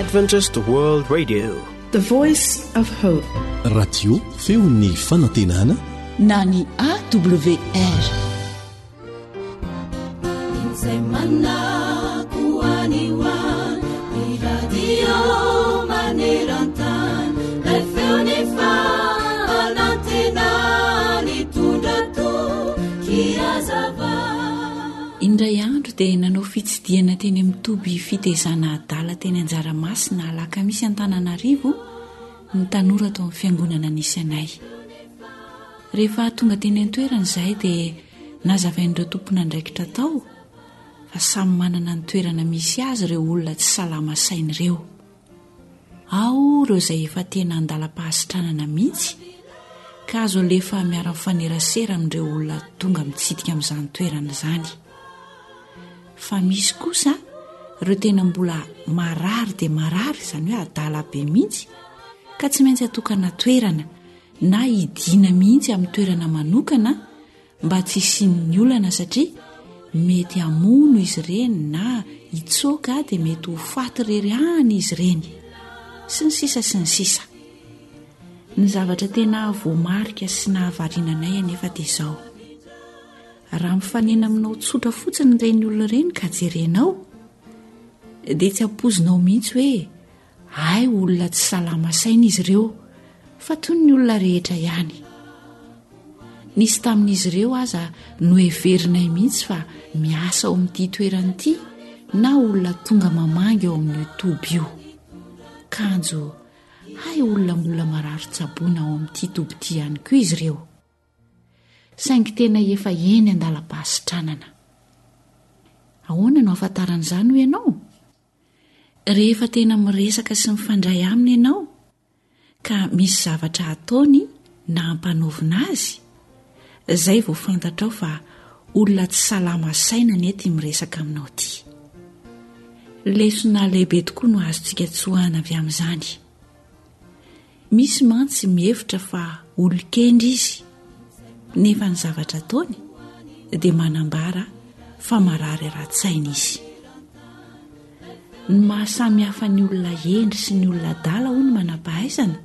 Adventist World Radio, the voice of hope. Radio feon'ny fanantenana na ny AWR. Indray andro dia nanao fitsidiana teny amin'ny toby fitezana adala teny Anjaramasina alakamisy Antananarivo ny tanora tao amin'ny fiangonana nisy anay. Rehefa tonga teny an-toerana izahay dia nazavain'ireo tompona andraikitra tao fa samy manana ny toerana misy azy ireo olona tsy salama saina ireo. Ao ireo izay efa tena andalam-pahasitranana mihitsy ka azo alefa miara-mifanerasera amin'ireo olona tonga mitsidika amin'izany toerana izany. Fa misy kosa ireo tena mbola marary dia marary, izany hoe adala be mihitsy ka tsy maintsy atokana toerana na hidiana mihitsy amin'ny toerana manokana mba tsy hisian'ny olana satria mety hamono izy ireny na hitsoaka dia mety ho faty reriany izy ireny sy ny sisa sy ny sisa. Ny zavatra tena voamarika sy nahavariananay anefa dia izao: raha mifanena aminao tsotra fotsiny ireny olona ireny ka jerenao dia tsy ampozinao mihitsy hoe ay, olona tsy salama saina izy ireo, fa toy ny olona rehetra ihany. Nisy tamin'izy ireo aza no heverinay mihitsy fa miasa ao amin'ity toerana ity na olona tonga mamangy ao amin'ny toby io. Kanjo, ay, olona mbola marary tsaboina ao amin'ity toby ity ihany koa izy ireo. Saingy tena efa eny andalam-pahasitranana. Ahoana no ahafantaran'izany ho ianao? Rehefa tena miresaka sy mifandray aminy ianao ka misy zavatra ataony na hampanaovina azy, izay vao fantatrao fa olona tsy salama saina nety miresaka aminao ity. Lesona lehibe tokoa no azontsika tsoahana avy amin'izany. Misy mantsy mihevitra fa olon-kendry izy, nefa ny zavatra ataony dia manambara fa marary ara-tsaina izy. Ny mahasamy hafa ny olona endry sy ny olona adala hoy ny manam-pahaizana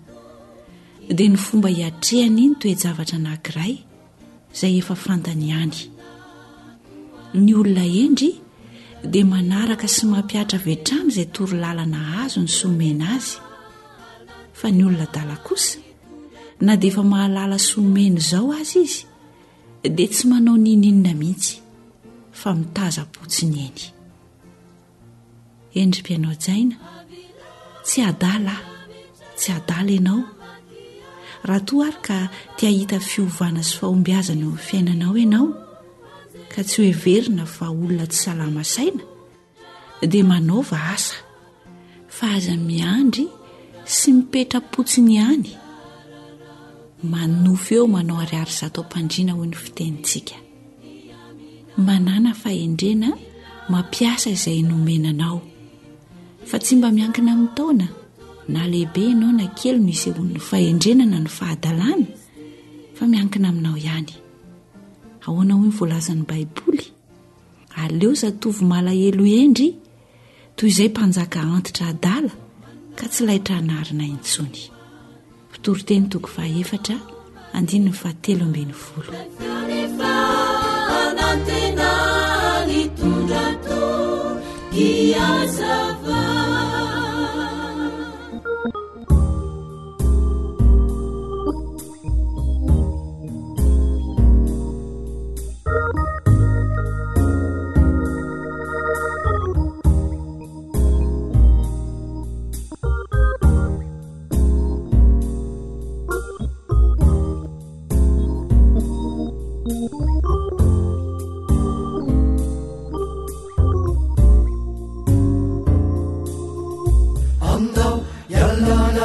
dia ny fomba hiatrehany iny toe-javatra anankiray izay efa fantany ihany. Ny olona endry dia manaraka sy mampiatra vetrany izay torolalana azo ny somena azy, fa ny olona adala kosa na dia efa mahalala somena izao azy izy dia tsy manao ninina mihitsy fa mitaza-potsiny eny. Endrim-pianao jaina, tsy adala ianao. Raha toa ary ka tia hita fiovana sy fahombiazana eo amin'ny fiainanao ianao ka tsy ho heverina fa olona tsy salama saina dia manaova asa fa aza miandry sy mipetra-potsiny ihany. Manofy eo manao ariary zato am-pandriana hoy ny fitenintsika. Manana fahendrena mampiasa izay nomenanao, fa tsy mba miankina amin'ny taona na lehibe ianao na kely no isehon'ny fahendrena na ny fahadalàna, fa miankina aminao ihany. Ahoana hoy ny voalazan'ny Baiboly? Aleo zatovy malahelo endry toy izay mpanjaka antitra adala ka tsy lahitra anarina intsony. Fitoroteny toko 4 andininy 7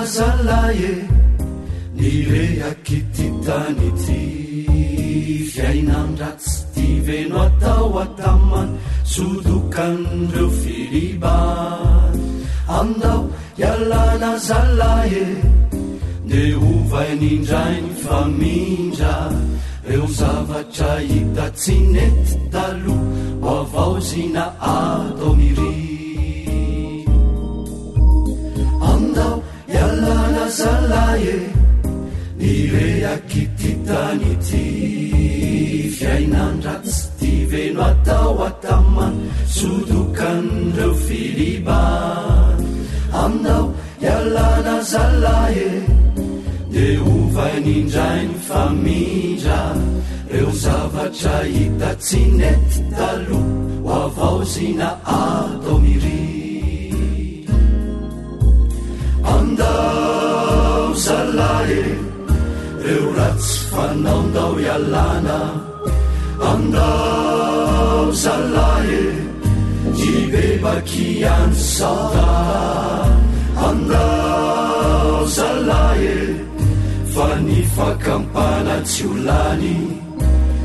Zalaye nirehakititanity fiainandratsy tiveno atao atamany sodokan'ireo filiban andao ialana zalaye ne ovain'indray ny famindra reo zavatra hitatsy nety taloha ho avao zina atao miry zalaye nireakititanity fiainandratsy ty veno atao atamany sodokan'reo filiban aminao ialana zalaye de ovanindrainy famindra reo zavatra hitatsy nety talo ho avao zina atao miry andao zalaye reo ratsy fanaondao ialana andao zalaye jibebaky any sauda andao zalaye fa ny fakampana tsy olany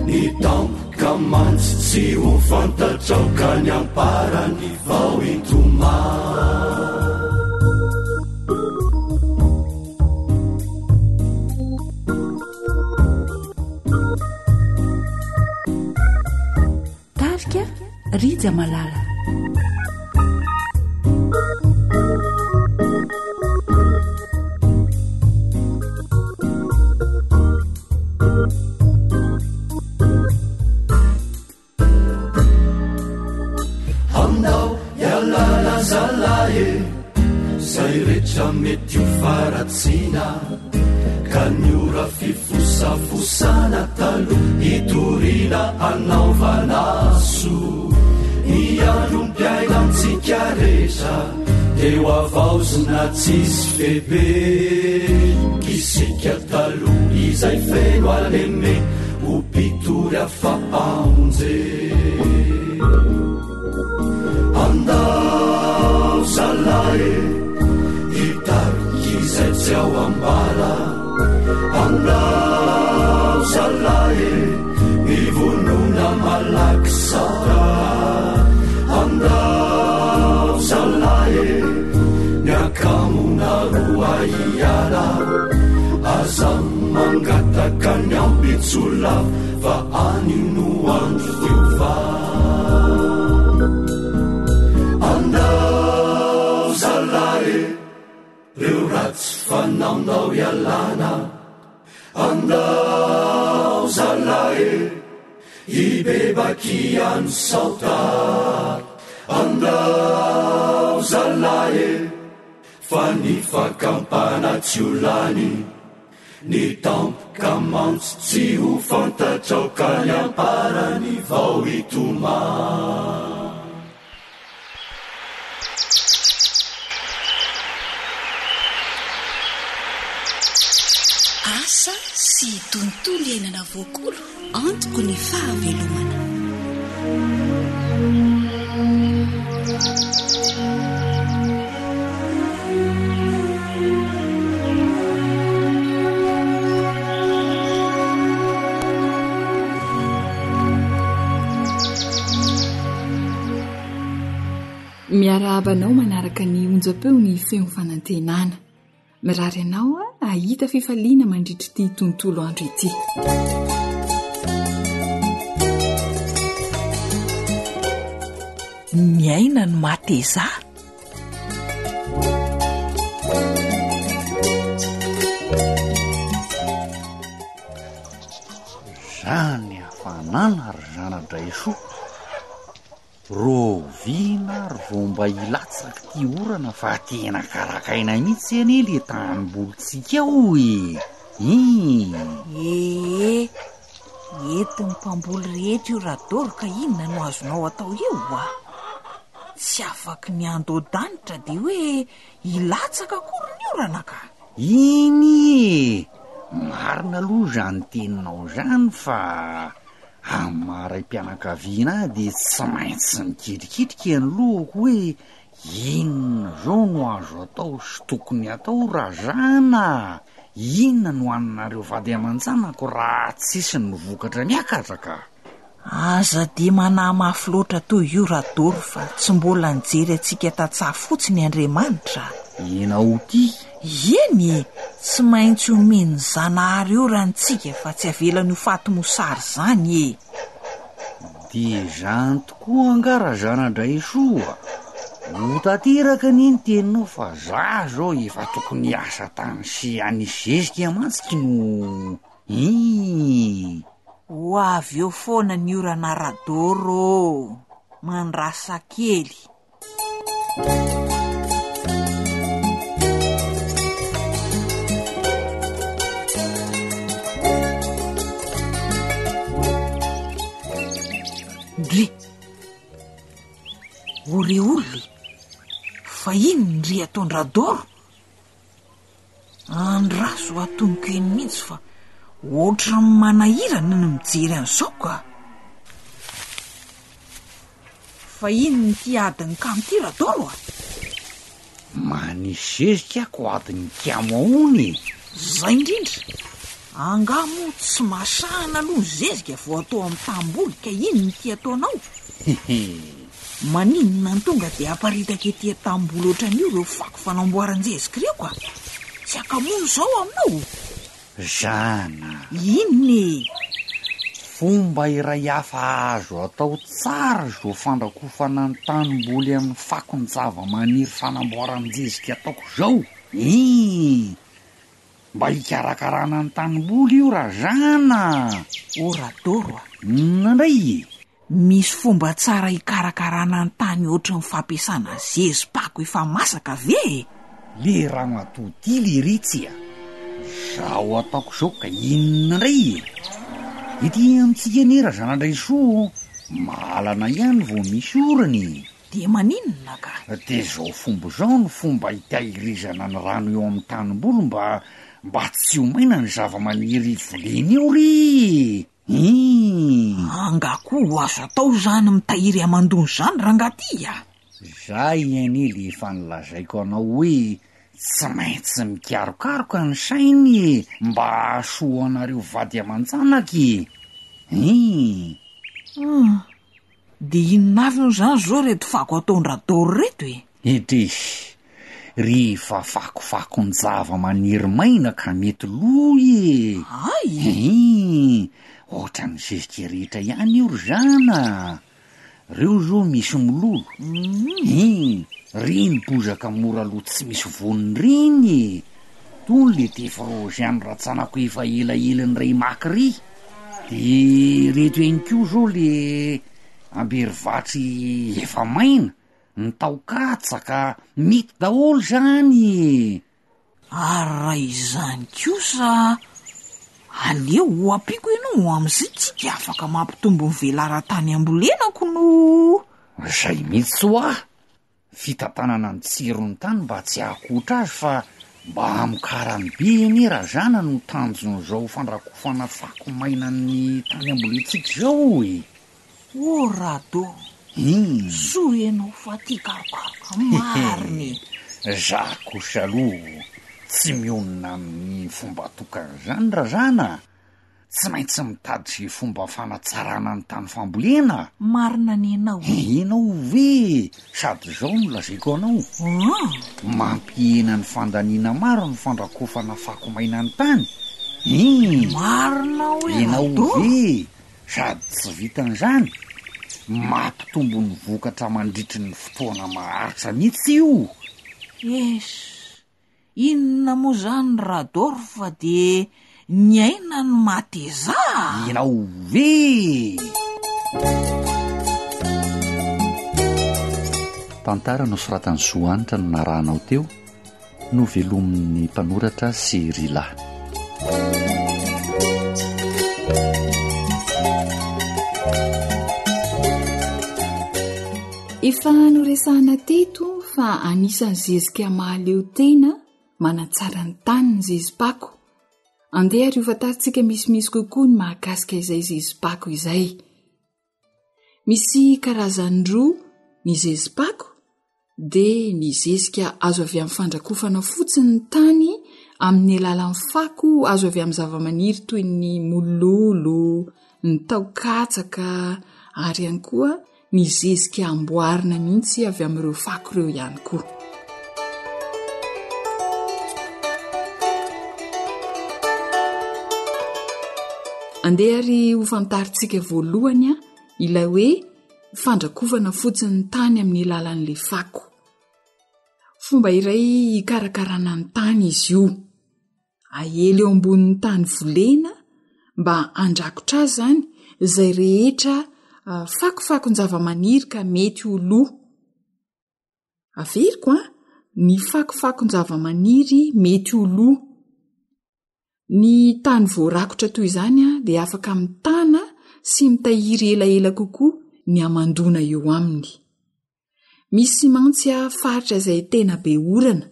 ny tampoka mantsy tsy ho fantatraoka ny amparany vao intoma tarika rija malala zay rehetra mety ho faratsina ka niora fifosafosana talo hitorina anaovanaso ny androm-piaina amintsika rehetra deo avaozina tsisy febe isika talo izay feno aleme ho mpitory afapamonje andao zalaye hitarikizay tsy ao ambara andao zalaye mivonona malaky sara andao zalaye niakamona roa iala aza mangataka ny ambitsola fa any no andro fiova andao zalaye reo ratsy fanaondao ialana andao zalaye ibebaky any sauda andao zalaye fa ny fakampana tsy olany ny tampoka mantsy tsy ho fantatraoka ny amparany vao itoma asa sy tontolo iainana voakolo antoko ny fahavelomana miaraabanao manaraka ny onjapeo ny feo fanantenana mirary anao ahita fifaliana mandritry ty tontolo andro ity miaina no mateza zany afanana ry zanadraiso rovina ry vao mba ilatsaky ty orana fa tena karakaina mihitsy ane le tanymbolontsika oe ety ny mpamboly rehetra io radoro ka inona no azonao atao io a tsy afaky ny ando-danitra de hoe ilatsaka akory ny orana ka iny marina aloha zany teninao zany fa amaray-pianakaviana de tsy maintsy mikitrikitrika ny lohako hoe inona zao no azo atao sy tokony atao razana inona no aninareo vady aman-janako raha tsisy ny vokatra miakatra ka aza de manahy mafy loatra toy io radoro fa tsy mbola nijery atsika tatsaha fotsiny Andriamanitra ina ho ty eny tsy maintsy omeny zanahary eo rantsika fa tsy avelany ho faty mosary zany de zany tokoa angara zanadray soa hotateraka niny teninao fa za zao efa tokony asa tany sy any zezika mantsika no ho avy eo foana ny orana radoro mandrasa kely. Ndry oreoly fa ino ndry ataon-dradoro andraso atonoko eny mihitsy fa oatra manahirana ny mijery an'izao ka. Fa ino ny ty adiny kamty radoro a? Manisy zezika ko adiny kiamo aony. Zay indrindra angamo tsy masahana aloha ny zezika vao atao amin'ny tamboly ka ino ny ty ataonao? Maninona ny tonga dia aparitaka ety tamboly ohatran'io ireo fako fanamboaran-jezika ireo ka? Tsy akamono zao aminao. Zana inone fomba iray hafa azo atao tsara zo fandrakofana ny tanimboly amin'ny fakony zava-maniry fanamboaran-jezika ataoko zao mba hikarakarana ny tanimboly io raha zana. Oradoro a nandray misy fomba tsara hikarakarana ny tany ohatry ny fampiasana zezi-pako efa masaka ve? Le raha matody le ritsya zaho ataoko zao ka inona ndray ity amitsika nera zanandray so malana ihany vao misy orany. De maninona ka? De zao fomba zao ny fomba hitahirizana ny rano eo amin'ny tanimboly mba tsy ho maina ny zava-maniry voleny eo ry. Angako azo atao zany mitahiry amandony zany rangaty a? Zay eny le efa nilazaiko anao hoe tsy maintsy mikarokaroka ny sainy mba ahasoa anareo vady aman-janaky. De inona avy no zany zao reto fako ataon-dradoro reto e? Edresy rehefa fakofako ny zava-maniry maina ka mety lo e. Ay ohatra ny zezika rehetra ihany io ry zana. Reo zao misy mololo reny bozaka mora lo tsy misy voniny reny toy le tefrozy any ratsanako efa elaelany ray makiry. De reto eny ko zao le amberivatry efa maina ny taokatsaka mety daholo zany. Ara izany kosa aleo ho ampiko ianao am'izay tsy afaka mampitombo ny velaran-tany ambolenako no. Zay mihitsy ho ah fitantanana ny tsirony tany mba tsy hahakotra azy fa mba amikarany be eny raha zana no tanjon'izao fandrakofana fako maina ny tany amboletsika zao e. Orado so ianao fa ty karokaroka mariny. Za kosa aloha tsy mionona amin'ny fomba tokan'izany raha zana. Tsy maintsy mitady sy fomba fanatsarana ny tany fambolena. Marina ny ianao. Ianao ve sady zao no lazaiko anao mampihena ny fandaniana maro ny fandrakofana fako maina ny tany. Marina hoe ianao ve sady tsy vitan'izany mampitombo ny vokatra mandritry ny fotoana maharitra mihitsy io. Inona moa zany radoro fa de ny aina ny mateza. Ianao ve tantara no soratany Zoanitra no narahanao teo no velomin'ny mpanoratra sy Rila. Efa noresahana teto fa anisan'ny zezika mahaleo tena manatsara ny tany ny zezi-pako. Andeha ry hofantaritsika misimisy kokoa ny mahakasika izay zezi-pako izay. Misy karazany roa ny zezi-pako dia ny zezika azo avy amin'ny fandrakofana fotsiny ny tany amin'ny alalan'ny fako azo avy amin'ny zava-maniry toy ny mololo, ny taokatsaka ary ihany koa ny zezika amboarina mihitsy avy amin'ireo fako ireo ihany koa. Andeha ry hofantaritsika voalohany ilay hoe fandrakofana fotsiny ny tany amin'ny alalan'ilay fako. fomba iray hikarakarana ny tany izy io. Ahely eo ambonin'ny tany volena mba andrakotra azy zany izay rehetra fakofakon-java-maniry ka mety ho lo. Averiko ny fakofakon-java-maniry mety ho lo. Ny tany voarakotra toy izany dia afaka mitana sy mitahiry elaela kokoa ny amandona eo aminy. Misy mantsy faritra izay tena be orana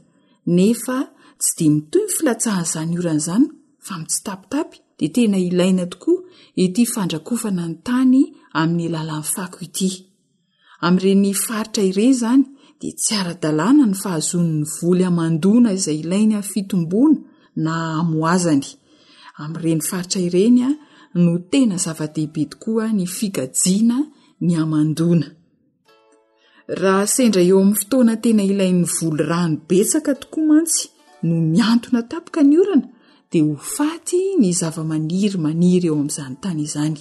nefa tsy dia mitoy ny filatsahan'izany orana izany fa mitsitapitapy dia tena ilaina tokoa ity fandrakofana ny tany amin'ny alalan'ny fako ity. Amin'ireny faritra ireny izany dia tsy ara-dalàna ny fahazoan'ny voly amandona izay ilaina fitomboana na amoazany. Amin'ireny faritra ireny no tena zava-dehibe tokoa ny fikajiana ny amandona. Raha sendra eo amin'ny fotoana tena ilain'ny voly rano betsaka tokoa mantsy no miantona tapoka ny orana dia ho faty ny zava-maniry maniry eo amin'izany tany izany.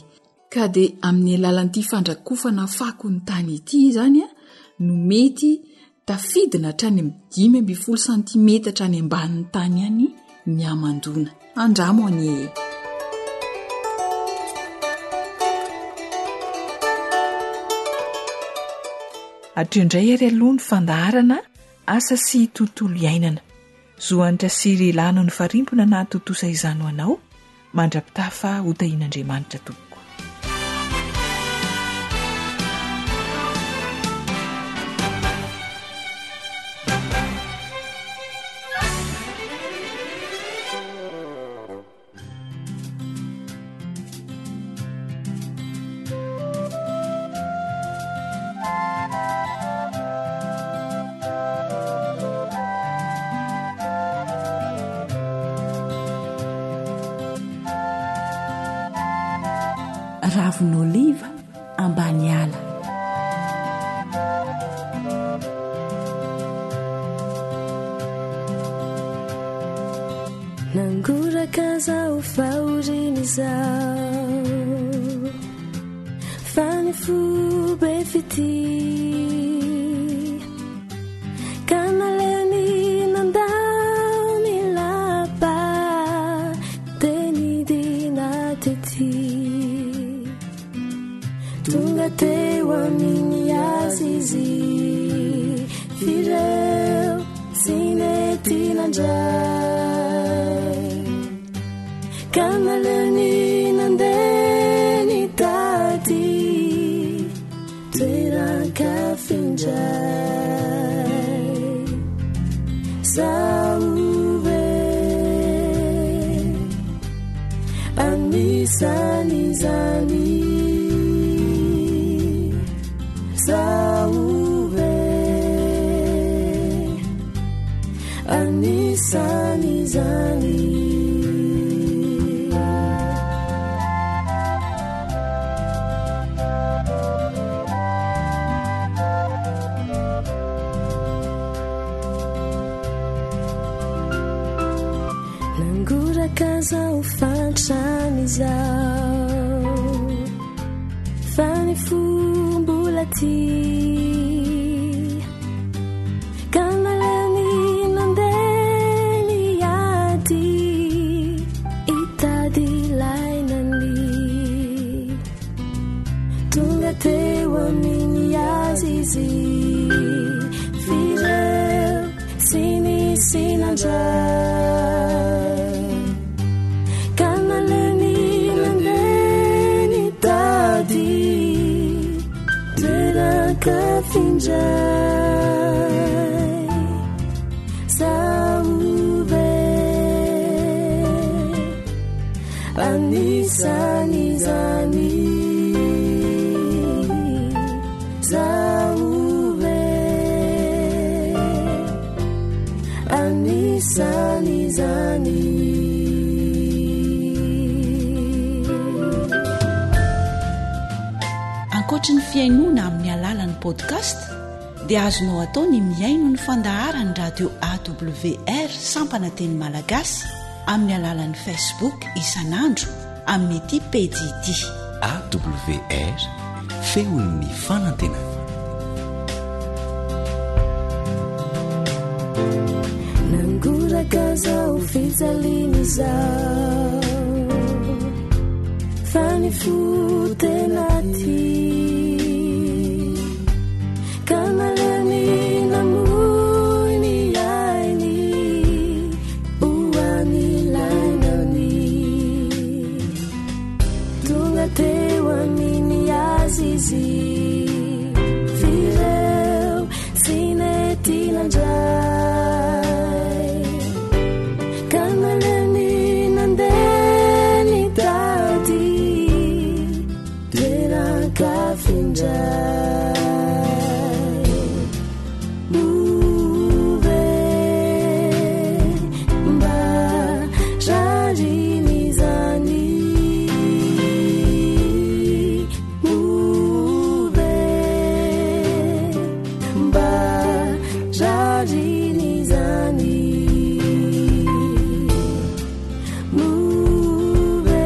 Ka dia amin'ny alalan'ity fandrakofana fako ny tany ity izany no mety tafidina hatrany amin'ny 5 santimetatra hatrany ambanin'ny tany ihany ny amandona. Andramo any Atrindray ary aloha ny fandaharana asa sy tontolo iainana. Zohanitra siry ilano ny farimpona na totosa izano anao mandrapitafa ho tahin'Andriamanitra tompoko. Ravin'oliva ambany ala. Nangoraka zao faoriny zao fany fobe fity kanaleni nandao ni lapa teni dina teti tunga teo amin'ny azizy fireo sinety nandray kamaleni nandeni tady toeranka findray sauve anisany zany sauve anisany zany nangoraka zao fantrany zao fany fombola ty kanaleni nandeny ady itady lainany tonga teo amin'ny azizy fireo sinisy nandray kanaleni nandeny tady toeraka findray sauve anisany zany sauve anisany zany. Ankoatra ny fiainoana amin'ny alalan'ny podcast dia azonao atao ny miaino ny fandaharany radio AWR sampana teny malagasy amin'ny alalan'ny Facebook isanandro amin'ny ity pejy ity AWR feon'ny fanantenana. saliny zao fa ny fotenaty ka malemy namony ainy oany lainany tonga teo aminy azy izy vireo sinetinandray ka malemy nandeny tady terakafindray bove mba rariny zany bove mba rariny zany bove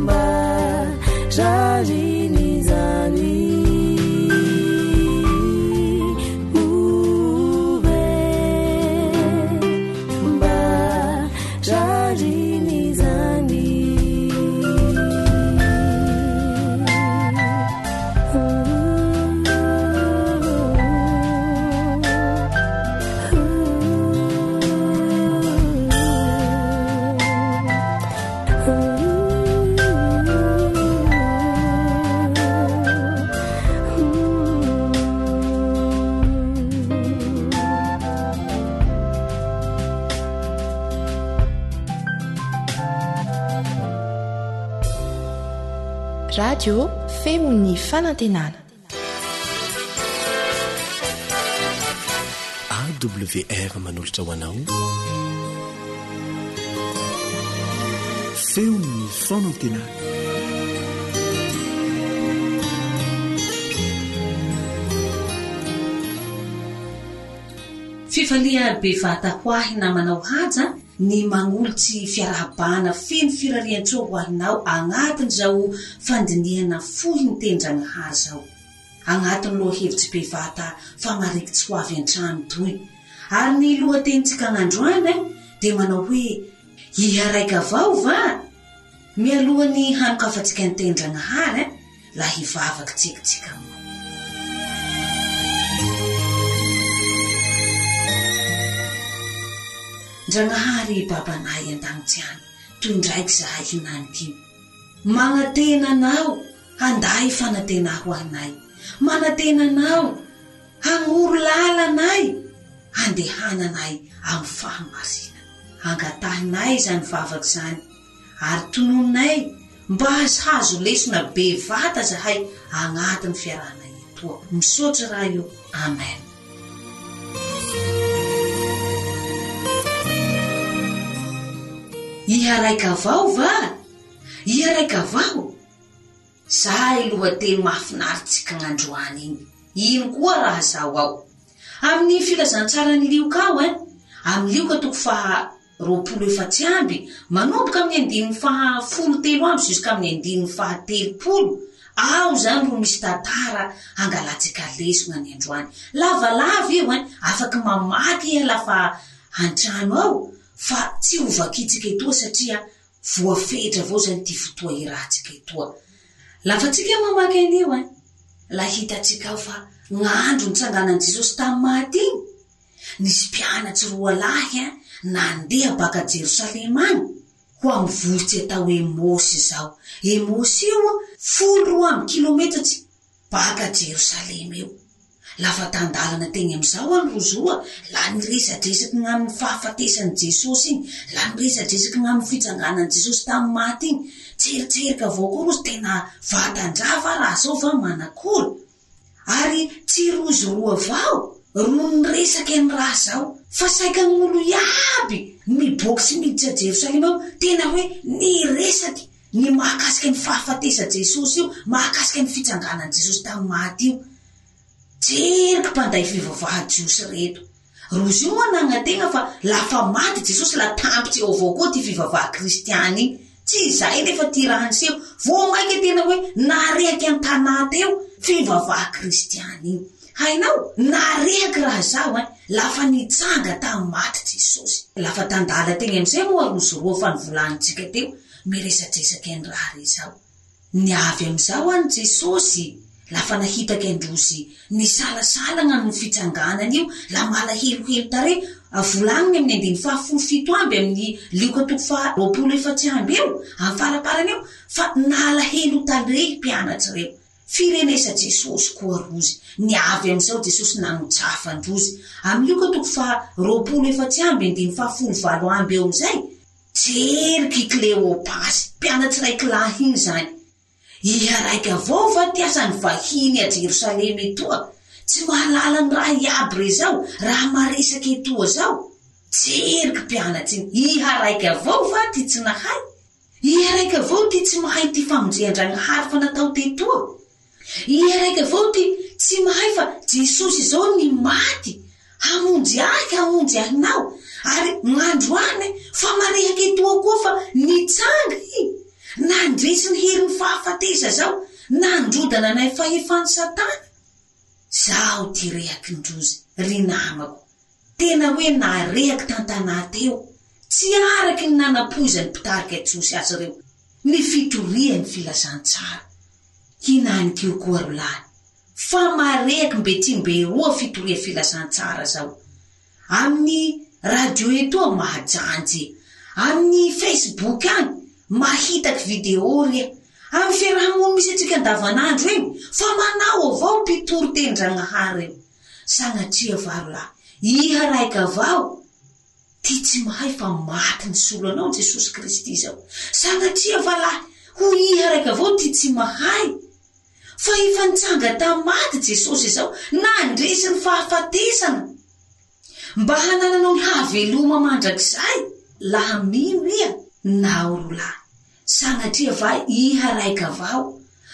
mba rariny zany bove mba rariny zany radio femon'ny fanantenana AWR manolotra ho anao feon'ny fanantenana fifalia bevata ho ahy na manao haja ny magnolotsy fiarahabana feno firarian-tso ho ahinao agnatin'izao fandinihana fohy ny tendrana hary zao agnatin'ny loha hevitsy bevata fa marikitsy ho avy an-trano toy ary ny lohatenitsika gn'androany dia manao hoe iharaika avao va mialohany hanokafatsika ny tendrana hary la hivavaky tsikitsika mo Ndrangahary babanay an-dagnotsiany toy ndraiky zahay hinaniky manatena anao handay fanatena ho anay manatena anao hangoro lalanay handehananay amin'ny fahamasina angatahinay zany vavaky zany ary tononay mba hazo lesona bevata zahay agnatin'ny fiarahana etoa misaotra raha io amen iharaika avao va iharaika avao zay lohateny mahafinaritsika gn'androany ino koa raha zao ao amin'ny filazantsara ny lioka ao amin'ny lioka toko faha 24 amby manomboka amin'ny andininy faha 13 amby juska amin'ny andininy faha 30 ao zany ro misy tantara angalatsika lesona ny androany lavalava io afaky mamaky lafa antrano ao fa tsy ovakitsika etoa satria voafetra avao zany ty fotoa irahtsika etoa lafa tsika mamaky anio la hitatsika ao fa gn'andro nitsanganan Jesosy tamin'ny maty iny nisy mpianatsy roa lahy nandeha baka Jerosalema any ho amin'ny vohitsy atao Emosy zao Emosy io 100 kilometatra baka Jerosalema io lafa tandalana teny amizao any rozoa la niresadresaky gn'amin'ny fahafatesan'i Jesosy iny la niresadresaky gn'amin'ny fitsanganan'i Jesosy tamin'ny maty iny tseritseriky avao koa rozy tena vatandrava raha zao va manakolo ary tsy rozy roa avao ro niresaky ny raha zao fa saika gn'olo iaby miboky sy miditra Jerosalema io tena hoe niresaky ny mahakasiky ny fahafatesa Jesosy io mahakasiky ny fitsanganan'i Jesosy tamin'ny maty io tseriky mpanday fivavaha jiosy reto rozy io moa nagnategna fa lafa maty Jesosy la tampitsy eo avao koa ty fivavaha kristiany iny tsy zay nefa ty raha niseho vo maika tena hoe narehaky an-tanà teo fivavaha kristiany iny hainao narehaky raha zao lafa nitsanga tamy maty Jesosy lafa tandala tegny amizay moa rozoroa fa nivolanitsika teo miresadresaky any raha re zao niavy amizao any Jesosy lafa nahitaky androzy ny salasalagna no fitsanganany io la malahelohelo tare avolagniny amin'ny 117 amby amin'ny 24 amby eo amin'ny faraparany eo fa nalahelo tare mpianatsy reo firenesa Jesosy koa rozy niavy amizao Jesosy nanotsafa androzy amin'ny 24 amby 17 amby eo amizay jeriky Kleopasy mpianatsy raiky lahiny zany iha raiky avao va tiasany vahiny a Jerosalema etoa tsy mahalala ny raha iaby re zao raha maresaky etoa zao jeriky mpianatsy iny iha raiky avao va ty tsy nahay iha raiky avao ty tsy mahay ty famonjehan-Dragnahary fa natao tetoa iha raiky avao ty tsy mahay fa Jesosy zao ny maty hamonjy ahinao ary gn'andro any fa marehaky etoa koa fa nitsanga nandresy ny herin'ny fahafatesa zao nandrodana nay fahefany Satana zao ty rehaky ndrozy ry namako tena hoe narehaky tantanà teo tsy araky ny nanapoizany mpitariky Jesosy azy reo ny fitoriany filazantsara hinanykio koa rolahy fa marehaky mbe ty mbe roa fitoria filazantsara zao amin'ny radio etoa mahajanjy amin'ny Facebook any mahitaky video ria amin'ny fiarahamony misy atsika andavanandro eny fa manao avao mpitory teny-Dragnahary eo sanatria varolahy iha raiky avao ty tsy mahay fa maty ny solo anao Jesosy Kristy zao sanatria valahy ho iha raiky avao ty tsy mahay fa efa nitsanga tamy maty Jesosy zao nandresy ny fahafatesana mba hanananao ny haveloma mandrakizay laha mino iha nao rolahy sanatria va iha raiky avao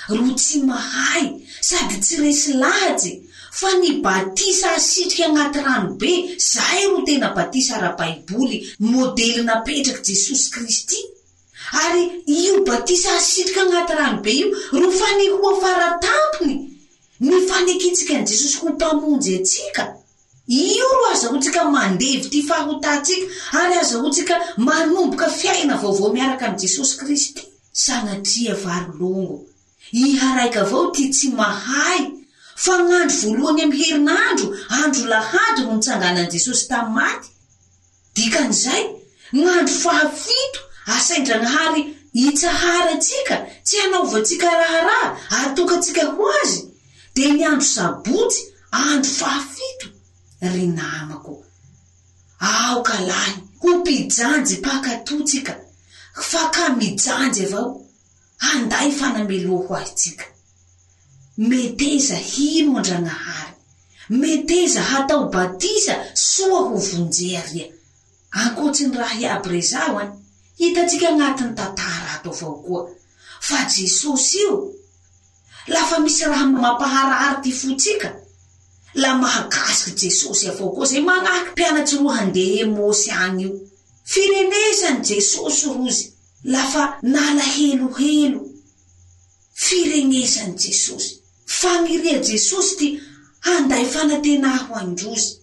ro tsy mahay sady tsy resy lahatsy fa ny batisa asitriky agnaty ranobe zay ro tena batisa ara-baiboly modely napetraky Jesosy Kristy ary io batisa asitriky agnaty ranobe io ro fanehoa faratampony ny fanekitsika an Jesosy ho mpamonjy atsika io ro azahotsika mandevy ty fahotatsika ary azahotsika manomboka fiaina vaovao miaraka am Jesosy Kristy sanatria varolongo iha raiky avao ty tsy mahay fa gn'andro voalohany amy herinandro andro lahady no nitsanganan Jesosy tamy maty dikan'izay gn'andro fahafito asain-Dragnahary itsaharatsika tsy hanaovantsika raharaha atokatsika ho azy de ny andro sabotsy andro fahafito ry namako aoka lahy ho mpijanjy pakatotsika fa ka mijanjy avao anday fanameloa ho azitsika meteza hino an-Dragnahary meteza hatao batisa soa ho vonjeria ankoatsy ny raha iaby re zao any hitatsika agnatin'ny tantara ato avao koa fa Jesosy io lafa misy raha mampaharary ty fotsika la mahakasiky Jesosy avao koa zay magnahaky mpianatsy roa handeha emosy agny io firenesany Jesosy rozy lafa nalahelohelo firenesany Jesosy fagniria Jesosy ty handay fanantena ho androzy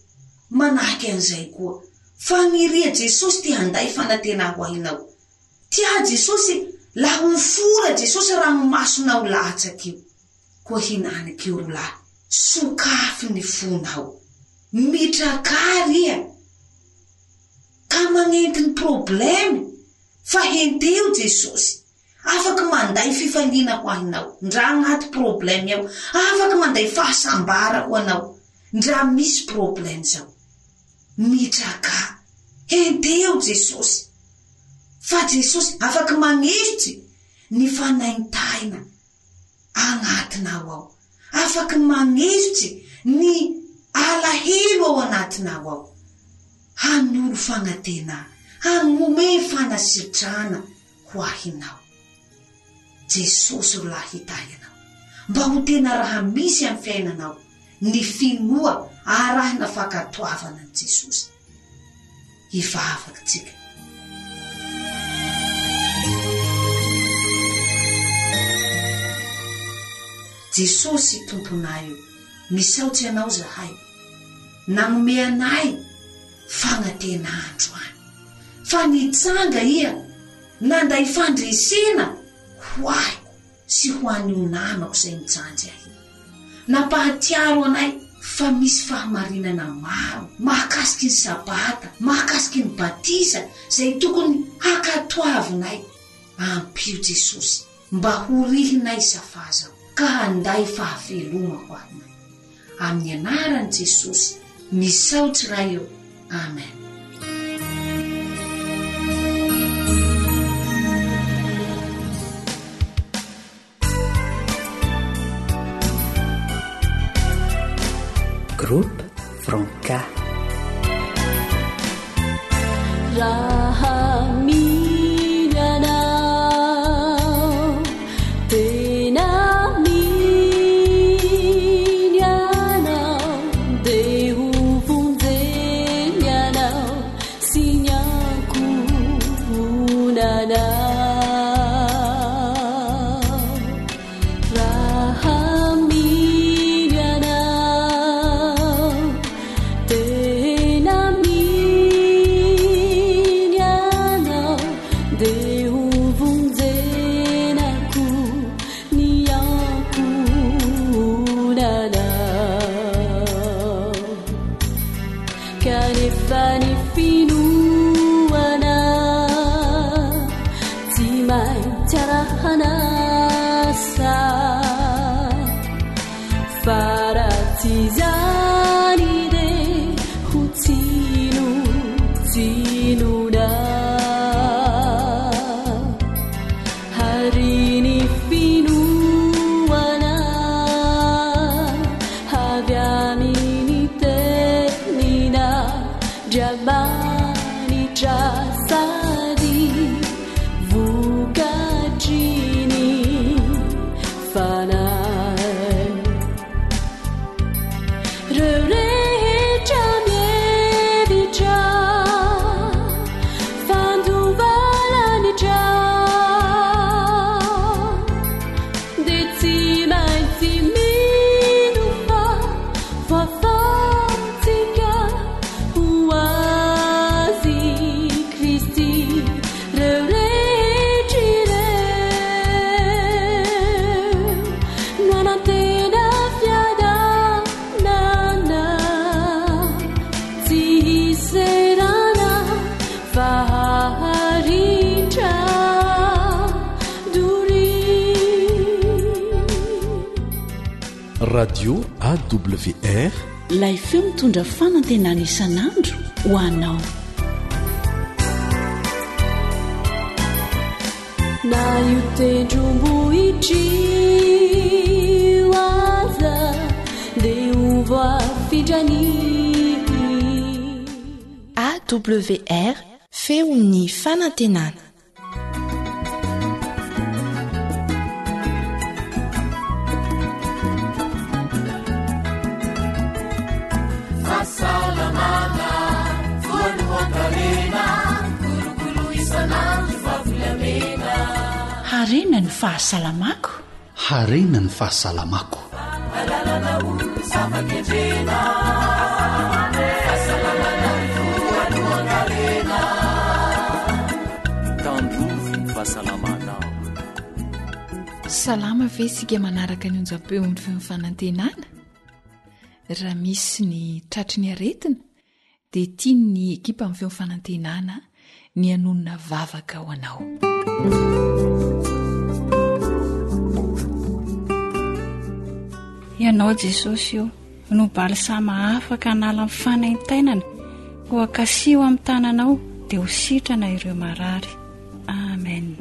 manahaky an'izay koa fagniria Jesosy ty handay fanantena ho ainao tia Jesosy la mifora Jesosy raha masonao lahatsaky io koa hinaniky io rolahy sokafy ny fonao mitrakary ia ka magnenty ny problemy fa henteo Jesosy afaky manday fifaliana ho ainao ndra agnaty problemy ao afaky manday fahasambara ho anao ndra misy problemy zao mitraka henteo Jesosy fa Jesosy afaky magnesitsy ny fanaintaina agnatinao ao afaky magnesitsy ny alahelo ao anatinao ao hanolo fagnantena hanome fanasitrana ho ahinao Jesosy ro lahitayanao mba ho tena raha misy amy fiainanao ny finoa arahina fakatoavana an Jesosy ivavaky tsika Jesosy tomponaio misaotsy ianao zahay nanome anay fagnatenandro any fa nitsanga ia nanday fandresena ho aiko sy ho an'io namako izay mitsanjy ahy nampahatiaro anay fa misy fahamarinana maro mahakasiky ny sabata mahakasiky ny batisa izay tokony hakatoavinay ampio Jesosy mba horihinay safazao ka handay fahaveloma ho anay amin'ny anaran'i Jesosy misaotsy raha eo amen. Groupe Franca Radio AWR ilay feo mitondra fanantenana isan'andro ho anao. Na io tendrombohitry aza dia ova fidrany. AWR feon'ny fanantenana. Harena ny fahasalamako. Harena ny fahasalamako. Salama ve sika manaraka ny onjam-peon'ny fanantenana? Raha misy ny tratry ny aretina dia tiany ny ekipa amin'ny feo fanantenana ny anonona vavaka ho anao. Ianao Jesosy io no balisama afaka hanala amin'ny fanaintainana ho akasio amin'ny tananao dia ho sitrana ireo marary. Amen.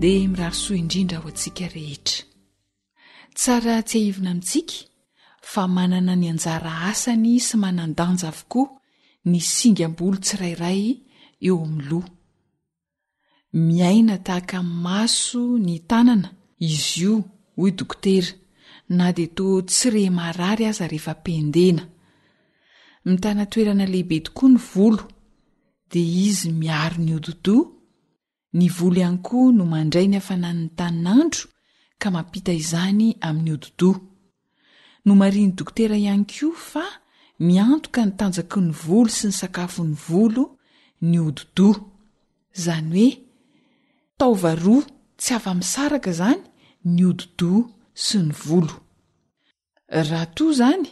dia mirarosoa indrindra ho antsika rehetra. Tsara tsy haivina amintsika fa manana ny anjara asany sy manandanja avokoa ny singam-bolo tsirairay eo amin'ny loha. Miaina tahaka maso ny tanana izy io hoy dokotera na dia toa tsy re marary aza rehefa pendena. mitana toerana lehibe tokoa ny volo dia izy miaro ny ododo. Ny volo ihany koa no mandray ny hafanan'ny tanin'andro ka mampita izany amin'ny ododo. No mariany dokotera ihany koa fa miantoka ny tanjaky ny volo sy ny sakafon'ny volo ny ododo. Zany hoe taovaroa tsy afa-misaraka zany ny ododo sy ny volo. Raha toa zany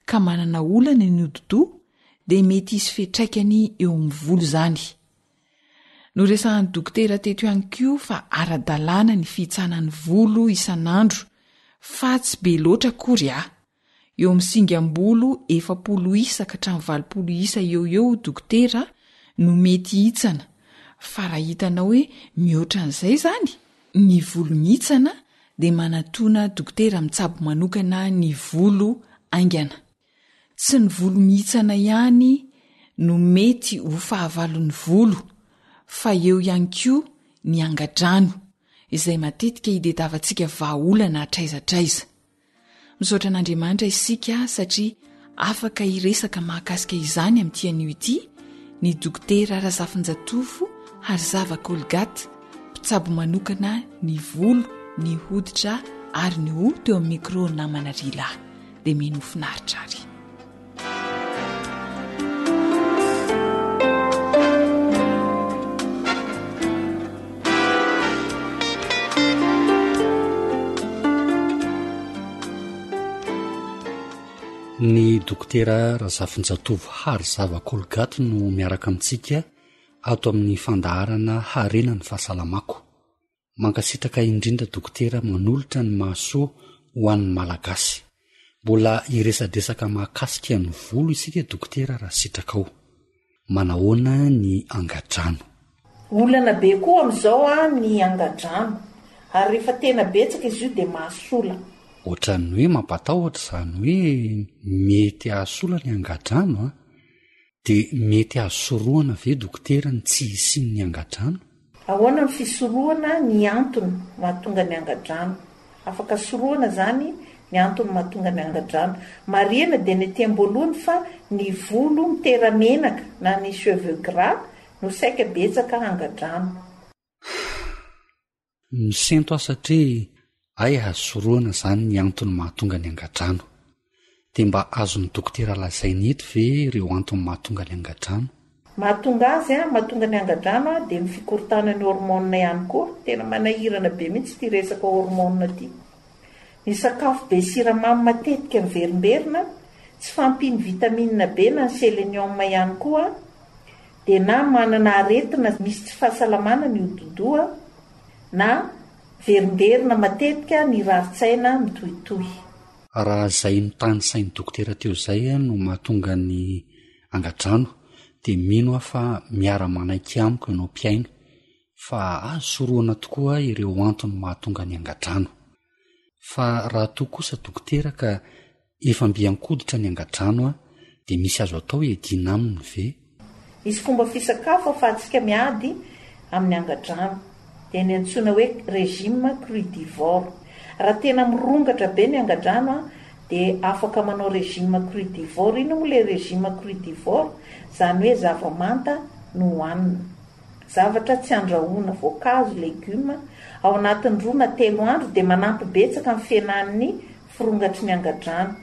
ka manana olana ny ododo dia mety hisy fetraikany eo amin'ny volo zany. No resahan'ny dokotera teto ihany koa fa ara-dalàna ny fihitsanan'ny volo isan'andro fa tsy be loatra akory eo amin'ny singam-bolo 7 isa ka hatramin'ny 20 isa eo dokotera no mety hitsana. Fa raha hitanao hoe mihoatra an'izay zany ny volo mihitsana dia manatona dokotera mitsabo manokana ny volo aingana. Tsy ny volo mihitsana ihany no mety ho fahavalon'ny volo fa eo ihany koa ny angadrano izay matetika hidetavantsika vahaolana hatraizatraiza. Misaotra an'Andriamanitra isika satria afaka hiresaka mahakasika izany amin'ity anio ity ny dokotera Razafinjatofo Harzava Kolgaty, mpitsabo manokana ny volo, ny hoditra ary ny hoho teo amin'ny micro namana Rila. Dia mino finaritra ary. Ny dokotera Razafinjatofo Harzava Kolgaty no miaraka amintsika ato amin'ny fandaharana harena ny fahasalamako. Mankasitraka indrindra dokotera manolotra ny mahasoa ho an'ny malagasy. Mbola iresadresaka mahakasika ny volo isika dokotera raha sitraka ao. Manahoana ny angadrano? Olana be koa amin'izao ny angadrano ary rehefa tena betsaka izy io dia mahasola. Ohatrany hoe mampatahotra izany hoe mety hahasola ny angadrano dia mety ahasoroana ve dokotera ny tsy hisiany ny angadrano? Ahoana ny fisoroana ny antony mahatonga ny angadrano? Afaka soroana zany ny antony mahatonga ny angadrano. Marina dia ny tembolohany fa ny volo miteramenaka na ny cheveux gras no saika betsaka angadrano. Misento satria ay ahasoroana zany ny antony mahatonga ny angadrano. Dia mba azon'ny dokotera lazainy eto ve ireo antony mahatonga ny angadrano? Mahatonga azy mahatonga ny angadrano dia ny fikortanany hormone ihany koa. Tena manahirana be mihitsy ty resaka hormone ty. Ny sakafo be siramamy matetika miverimberina, tsy fampiny vitamine be na ny selenium ihany koa, dia na manana aretina misy tsy fahasalamana ny ododo na verimberina matetika ny raritsaina mitohitohy. Raha izay notany sain'ny dokotera teo izay no mahatonga ny angadrano dia mino fa miara-manaiky amiko ianao mpiaina fa azo soroana tokoa ireo antony mahatonga ny angadrano. Fa raha toa kosa dokotera ka efa mbiankoditra ny angadrano dia misy azo atao edina aminy ve? Misy fomba fisakafo ahafahantsika miady amin'ny angadrano dia ny antsoina hoe régime crudivore. Raha tena mirongatra be ny angadrano dia afaka manao régime crudivore. Ino moa ilay régime crudivore? Zany hoe zava-manta no hohanina, zavatra tsy andrahoana, voankazo, legioma ao anatin'ny 2 na 3 andro dia manampy betsaka amin'ny fienan'ny firongatry ny angadrano.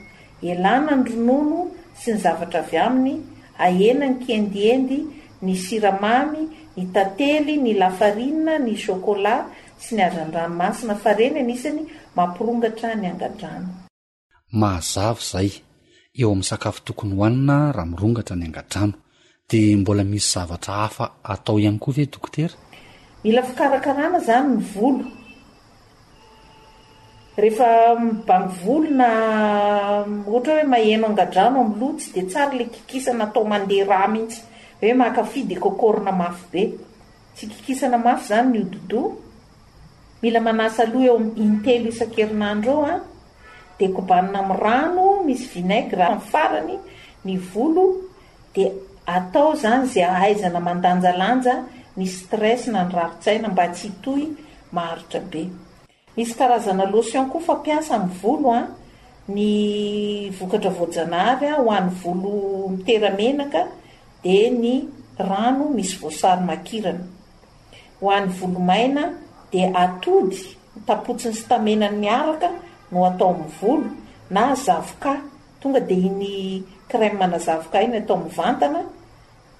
Elana ny ronono sy ny zavatra avy aminy, ahena ny kiendiendy, ny siramamy, ny tantely, ny lafarina, ny chocolat sy ny hazan-dranomasina fa reny anisany mampirongatra ny angadrano. Mazava izay eo amin'ny sakafo tokony hohanina raha mirongatra ny angadrano. Dia mbola misy zavatra hafa atao ihany koa ve dokotera? Mila fikarakarana zany ny volo. Rehefa mibangy volo na ohatra hoe maheno angadrano amin'ny loha tsy dia tsara ilay kikisana atao mandeha rà mihitsy hoe makafidy kokorina mafy be. Tsy kikisana mafy zany ny ododo. Mila manasa loha eo in-3 isan-kerinandro eo dia kobanina amin'ny rano misy vinaigre amin'ny farany ny volo dia atao zany izay ahaizana mandanjalanja ny stress na ny raritsaina mba tsy hitohy maharitra be. Misy karazana lotion koa fampiasa amin'ny volo ny vokatra voajanahary ho an'ny volo miteramenaka dia ny rano misy voasary makirana. Ho an'ny volo maina dia atody tapotsiny sy tamenany miaraka no atao amin'ny volo na zavoka, tonga dia iny crème mana zavoka iny atao mivantana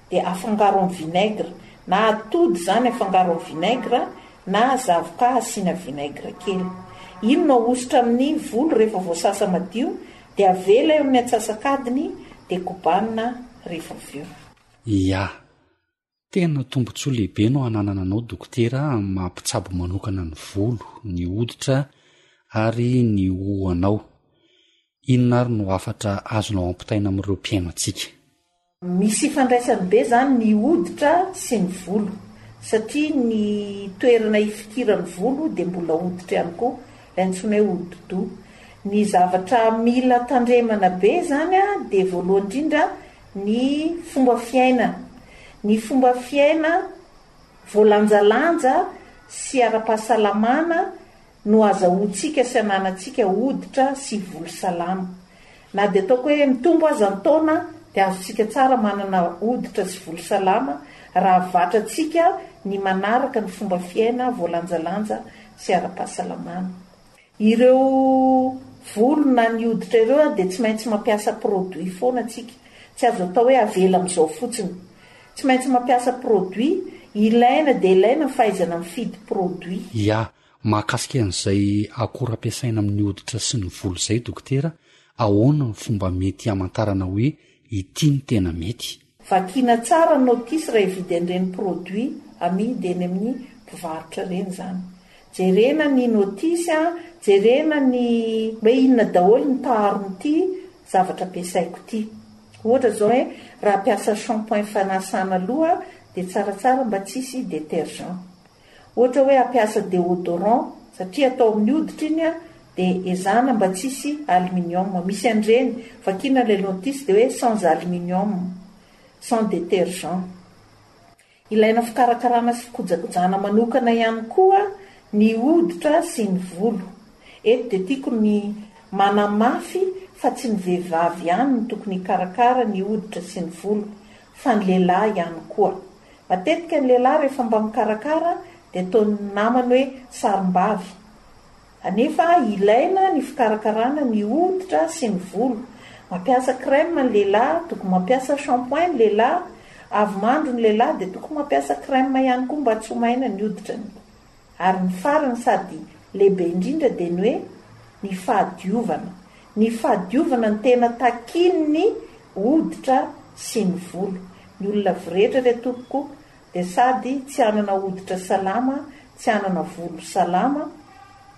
dia afangaro amin'ny vinaigre, na atody zany afangaro amin'ny vinaigre na zavoka asiana vinaigre kely. Iny no ahositra amin'ny volo rehefa voasasa madio dia avela eo amin'ny atsasakadiny dia kobanina rehefa avy eo. Ia, tena tombontsoa lehibe no ananana anao dokotera amin'ny mampitsabo manokana ny volo, ny hoditra ary ny hohonao. Inona ary no afatra azonao ampitaina amin'ireo mpiainantsika? Misy ifandraisany be zany ny hoditra sy ny volo, satria ny toerana ifikiran'ny volo dia mbola hoditra ihany koa, ilay antsoina hoe hodi-doha. Ny zavatra mila tandremana be zany dia voalohany indrindra ny fomba fiaina. Ny fomba fiaina voalanjalanja sy ara-pahasalamana no azahoantsika sy ananantsika hoditra sy volo salama. Na dia ataoko hoe mitombo aza ny taona dia azontsika tsara manana hoditra sy volo salama raha vatratsika ny manaraka ny fomba fiaina voalanjalanja sy ara-pahasalamana. Ireo volo na ny hoditra ireo dia tsy maintsy mampiasa produit foana atsika, tsy azo atao hoe avela amin'izao fotsiny. Tsy maintsy mampiasa produit, ilaina dia ilaina fahaizana mifidy produit. Ia, mahakasika an'izay akora ampiasaina amin'ny hoditra sy ny volo izay dokotera, ahoana ny fomba mety hamantarana hoe ity ny tena mety? Vakiana tsara notisy raha hividy an'ireny produit amidy eny amin'ny mpivarotra ireny zany. Jerena ny notisy, jerena ny hoe inona daholo ny taharon'ity zavatra ampiasaiko ity. Ohatra zao hoe raha ampiasa shampoing fanasana loha dia tsaratsara mba tsy hisy détergent. Ohatra hoe ampiasa déodorant, satria atao amin'ny hoditra iny dia ezana mba tsy hisy aluminium. Misy an'ireny vakiana ilay notisy dia hoe sans aluminium, sans détergent. Ilaina fikarakarana sy fikojakojana manokana ihany koa ny hoditra sy ny volo. Eto dia tiako ny manamafy fa tsy ny vehivavy ihany no tokony karakara ny hoditra sy ny volo, fa ny lehilahy ihany koa. Matetika ny lehilahy rehefa mba mikarakara dia ataony namany hoe sarim-bavy. Anefa ilaina ny fikarakarana ny hoditra sy ny volo. Mampiasa crème ny lehilahy, tokony mampiasa shampoing ny lehilahy, avy mandro ny lehilahy dia tokony mampiasa crème ihany koa mba tsy ho maina ny hoditrany. Ary ny farany sady lehibe indrindra dia ny hoe ny fahadiovana. Ny fahadiovana ny tena takin'ny hoditra sy ny volo. Ny olona viretra ilay tompoko dia sady tsy hanana hoditra salama, tsy hanana volo salama,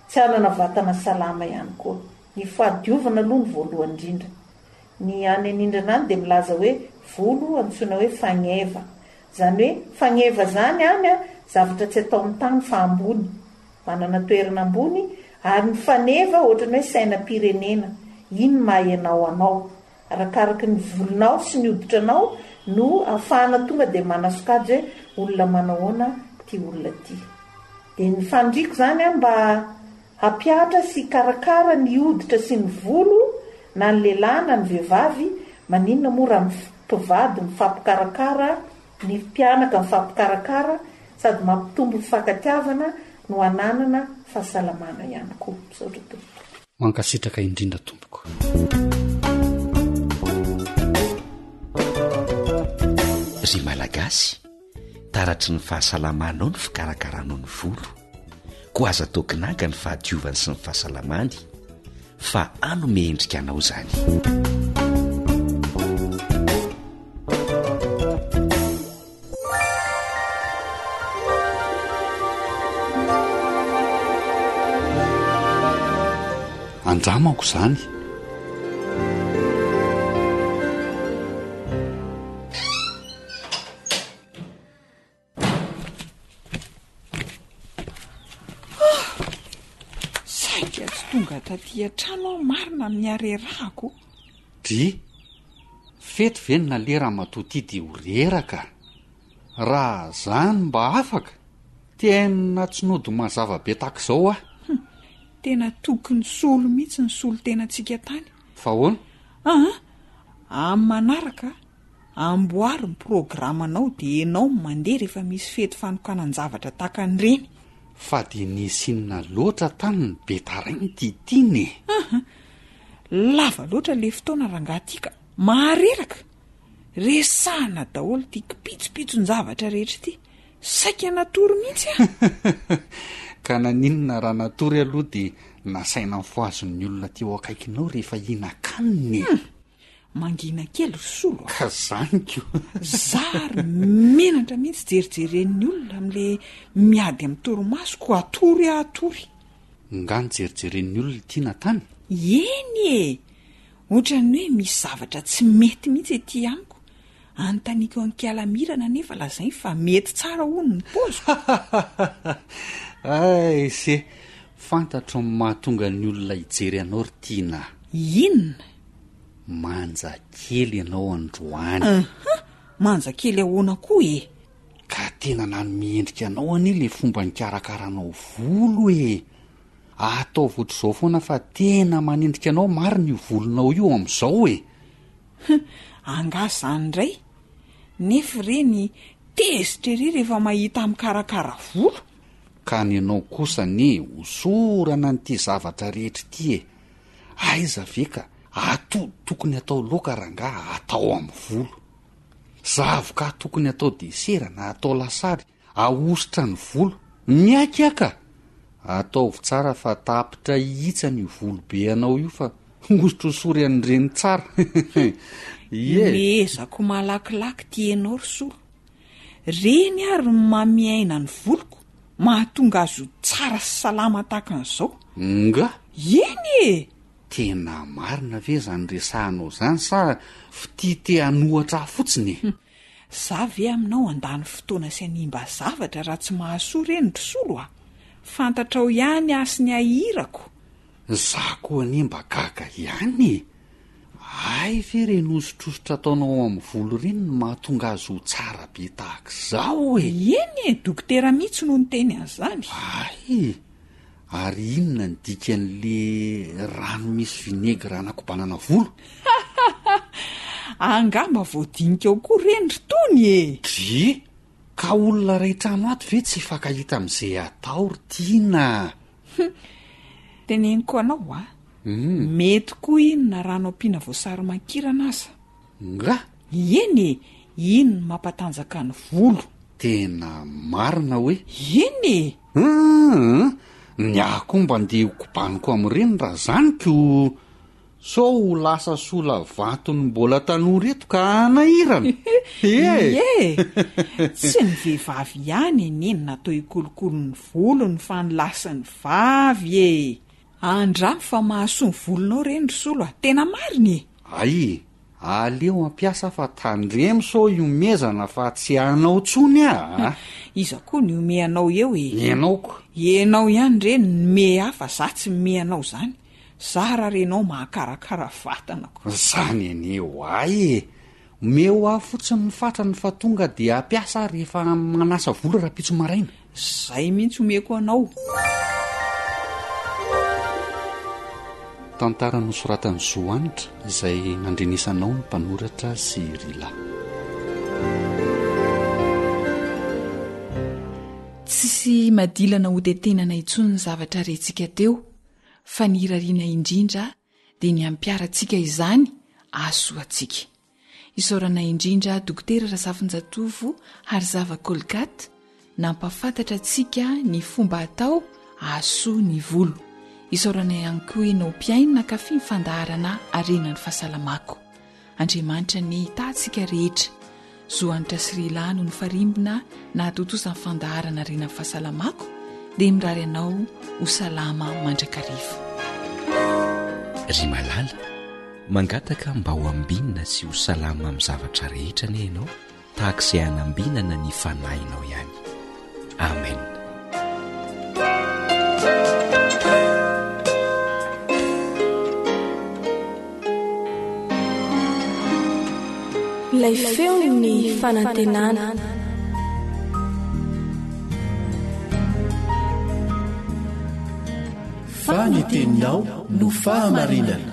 tsy hanana vatana salama ihany koa. Ny fahadiovana aloha ny voalohany indrindra. Ny any anindrana any dia milaza hoe volo antsoina hoe fagneva. Zany hoe fagneva zany any zavatra tsy atao amin'ny tany fa ambony, manana toerana ambony, ary ny faneva ohatrany hoe sainam-pirenena. Iny mahay anao anao, arakaraka ny volonao sy ny hoditranao no ahafahana tonga dia manasokajy hoe olona manahoana ty olona ty. Dia ny fandriako zany mba hampiatra sy karakara ny hoditra sy ny volo na ny lehilahy na ny vehivavy. Maninona moa raha mpivady mifampikarakara, ny mpianaka mifampikarakara, sady mampitombo fifankatiavana no ananana fahasalamana ihany koa. Misaotra tompoko. Mankasitraka indrindra tompoko. Ry malagasy, taratry ny fahasalamanao ny fikarakaranao ny volo, ko aza tokinanga ny fahadiovany sy ny fahasalamany, fa anome endrika anao zany. Andramako zany. Saika tsy tonga taty an-trano aho marina amin'ny arerahako. Dry, fety ve ny nalera matoty dia ho reraka? Raha zany mba afaka, tena tsy nody mazava be tak'izao tena tokony solo mihitsy ny solo tenantsika tany. Fa hoana? Amin'ny manaraka amboary ny programanao dia ianao mandeha rehefa misy fety fanokanan-javatra takan'ireny. Fa dia nisy inona loatra tany ny betarainy titiny. Lava loatra le fotoana rangatika mahareraka resahana daholo tia kipitsopitsony-javatra rehetra ity. Saika natory mihitsy Ka naninona raha natory aloha dia nasaina foazon'ny olona teo akaikinao rehefa hinan-kaniny. Mangina kely ry solo. Ka zaniko. Zary menatra mihitsy jerijeren'ny olona amin'le miady amin'ny torimasoko atory. Nga ny jerijeren'ny olona tiana tany? Eny ohatran'ny hoe misy zavatra tsy mety mihitsy ety amiko. Antaniko ankialamirana nefa lazainy fa mety tsara hono ny poziko. Ay se fantatro ny mahatonga ny olona hijery anao ry tiana. Inona? Manja kely ianao androany. Manja kely ahoana koa Ka tena nanome endrika anao anie le fomba nikarakaranao volo atao voatr'izao foana fa tena manendrika anao marina io volonao io amin'izao Angazany indray nefa reny tezitra ery rehefa mahita amin'ny karakara volo. Ka ny ianao kosa ny hosorana n'ity zavatra rehetra ity aiza ve ka tokony atao loka rangaha atao amin'ny volo. Zavoka tokony atao desera na atao lasary ahositra ny volo. Miakaka ataovy tsara fa tapitra ihitsany io volobe anao io fa hositra hosory an'ireny tsara. Ezako malakilaky tianao ry solo. Reny ary mamiaina ny voloko mahatonga azo tsara sy salama takan'izao. Nga? Eny tena marina ve zany resahanao zany sa fitite anohatra fotsiny? Za ve aminao andany fotoana sy animba zavatra raha tsy mahasoa reny ry solo fantatrao ihany asy ny ahirako. Za koa animba gaga ihany. Ay ve reny osotrosotra ataonao amin'ny volo reny no mahatonga azo tsara be tahak'izao Eny dokotera mihitsy no niteny an'izany. Ay ary inona ny dikan'le rano misy vinegra anakobanana volo? Angamba voadinika ao koa reny ry tony Dri ka olona rehetrano ato ve tsy fakahita amin'izay atao ry tiana? Teneniko anao mety koa inona rano ampiana voasary makirana aza. Nga? Eny ino mampatanjaka ny volo. Tena marina hoe? Eny ny akomba ndeha hokobaniko amin'ireny raha zaniko. So lasa sola vatony mbola tanora eto ka anahirana. Tsy ny vehivavy ihany enena natao hikolokolo ny volony fa ny lasany vavy andramo fa mahasoa ny volonao reny ry solo tena mariny Ay aleo mampiasa fa tandremo so iomezana fa tsy anao tsony Iza koa ny ome anao eo Ianao ko? Ianao ihany reny nome hafa za tsy ome anao zany. Zara renao mahakarakara vatanako. Zany aneo ay meo aho fotsiny ny fatrany fa tonga dia ampiasa rehefa manasa volo raha-pitso maraina. Zay mihitsy omeko anao. Tantara nosoratan'ny Zoanitra izay nandrenisanao ny mpanoratra sy Rila. Tsisy madilana hotetenana intsony ny zavatra rentsika teo fa ny irariana indrindra dia ny ampiarantsika izany ahasoantsika. Isaorana indrindra dokotera Razafinjatovo Harizava Kolgate nampafantatra antsika ny fomba atao ahasoa ny volo. Isaorana ihany koa ianao mpiaina kafi ny fandaharana arenan'ny fahasalamako. Andriamanitra ny hitantsika rehetra. Zoanitra sy Rila no ny farimbona na atotosa ny fandaharana arenan'ny fahasalamako dia mirary anao ho salama mandrakariva. Ry malala mangataka mba ho ambinina sy ho salama amin'ny zavatra rehetra ne ianao tahaka izay hanambinana ny fanahinao ihany. Amen. Ilay feo ny fanantenana. Fa ny teninao no fahamarinana.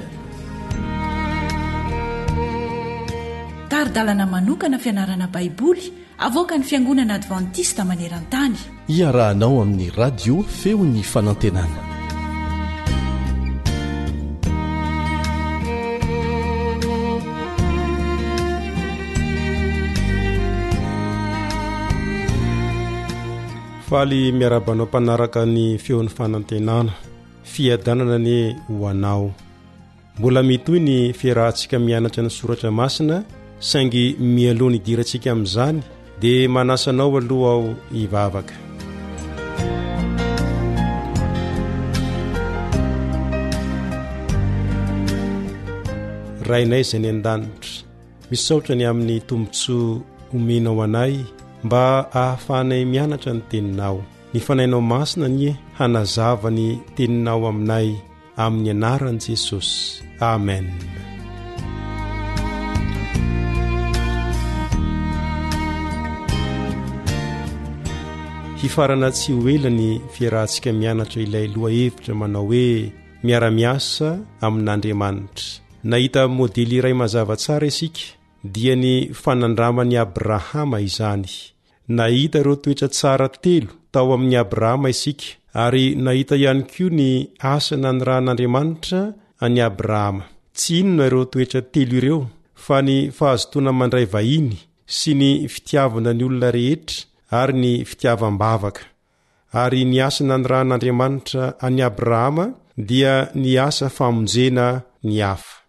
Taridalana manokana fianarana baiboly avoaka ny Fiangonana Advantista maneran-tany. Iarahanao amin'ny radio feon'ny fanantenana. faly miarabanao mpanaraka ny feon'ny fanantenana fiadanana ny ho anao. Mbola mitoy ny fiarahantsika mianatra ny soratra masina saingy mialoha ny idirantsika amin'izany dia manasanao aloha ao hivavaka. Rainay izay ny an-danitra, misaotra ny amin'ny tombontsoa omenao anay mba ahafahanay mianatra ny teninao. Ny fanainao masina ny hanazava ny teninao aminay amin'ny anaran'i Jesosy. Amen. Hifarana tsy ho ela ny fiarahantsika mianatra ilay loha hevitra manao hoe miara-miasa amin'Andriamanitra. Nahita modely iray mazava tsara isika dia ny fanandramany Abrahama izany. Nahita ireo toetra tsara telo tao amin'ny Abrahama isika ary nahita ihany koa ny asa nanirahan'Andriamanitra any Abrahama. Tsy inona ireo toetra telo ireo fa ny fahazotoana mandray vahiny sy ny fitiavana ny olona rehetra ary ny fitiavam-bavaka. Ary ny asa nanirahan'Andriamanitra any Abrahama dia ny asa famonjena ny hafa.